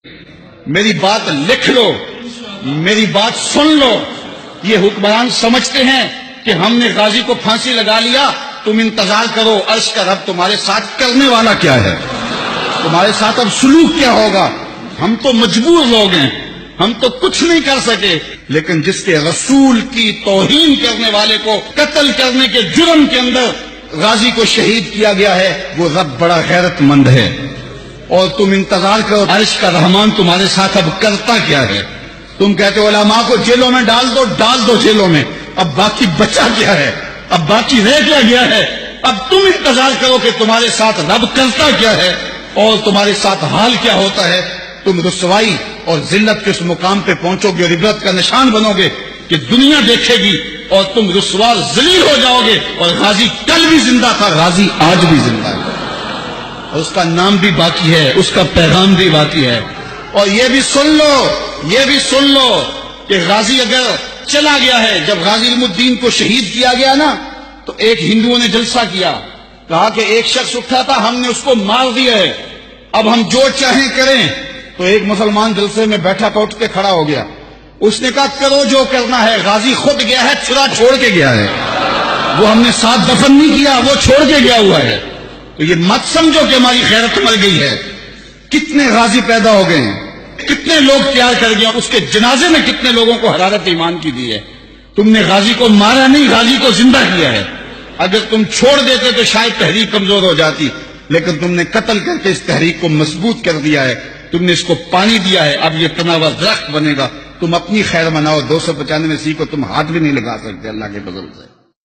میری بات لکھ لو، میری بات سن لو. یہ حکمران سمجھتے ہیں کہ ہم نے غازی کو پھانسی لگا لیا، تم انتظار کرو عرش کا رب تمہارے ساتھ کرنے والا کیا ہے، تمہارے ساتھ اب سلوک کیا ہوگا. ہم تو مجبور لوگ ہیں، ہم تو کچھ نہیں کر سکے. لیکن جس کے رسول کی توہین کرنے والے کو قتل کرنے کے جرم کے اندر غازی کو شہید کیا گیا ہے، وہ رب بڑا غیرت مند ہے. اور تم انتظار کرو عرش کا رحمان تمہارے ساتھ اب کرتا کیا ہے. تم کہتے ہو علماء کو جیلوں میں ڈال دو جیلوں میں، اب باقی بچا کیا ہے، اب باقی رہ کیا گیا ہے. اب تم انتظار کرو کہ تمہارے ساتھ رب کرتا کیا ہے اور تمہارے ساتھ حال کیا ہوتا ہے. تم رسوائی اور ذلت کے اس مقام پہ پہنچو گے اور عبرت کا نشان بنو گے کہ دنیا دیکھے گی، اور تم رسوا ذلیل ہو جاؤ گے. اور غازی کل بھی زندہ تھا، غازی آج بھی زندہ ہے، اور اس کا نام بھی باقی ہے، اس کا پیغام بھی باقی ہے. اور یہ بھی سن لو کہ غازی اگر چلا گیا ہے، جب غازی علم الدین کو شہید کیا گیا نا، تو ایک ہندوؤں نے جلسہ کیا، کہا کہ ایک شخص اٹھا تھا، ہم نے اس کو مار دیا ہے، اب ہم جو چاہیں کریں. تو ایک مسلمان جلسے میں بیٹھا تھا، اٹھ کے کھڑا ہو گیا. اس نے کہا کرو جو کرنا ہے، غازی خود گیا ہے، چھرا چھوڑ کے گیا ہے، وہ ہم نے ساتھ دفن نہیں کیا، وہ چھوڑ کے گیا ہوا ہے. تو یہ مت سمجھو کہ ہماری خیرت مر گئی ہے. کتنے غازی پیدا ہو گئے ہیں، کتنے لوگ تیار کر گیا، اس کے جنازے میں کتنے لوگوں کو حرارت ایمان کی دی ہے. تم نے غازی کو مارا نہیں، غازی کو زندہ کیا ہے. اگر تم چھوڑ دیتے تو شاید تحریک کمزور ہو جاتی، لیکن تم نے قتل کر کے اس تحریک کو مضبوط کر دیا ہے. تم نے اس کو پانی دیا ہے، اب یہ تناور درخت بنے گا. تم اپنی خیر مناؤ، 295 سی کو تم ہاتھ بھی نہیں لگا سکتے اللہ کے فضل سے.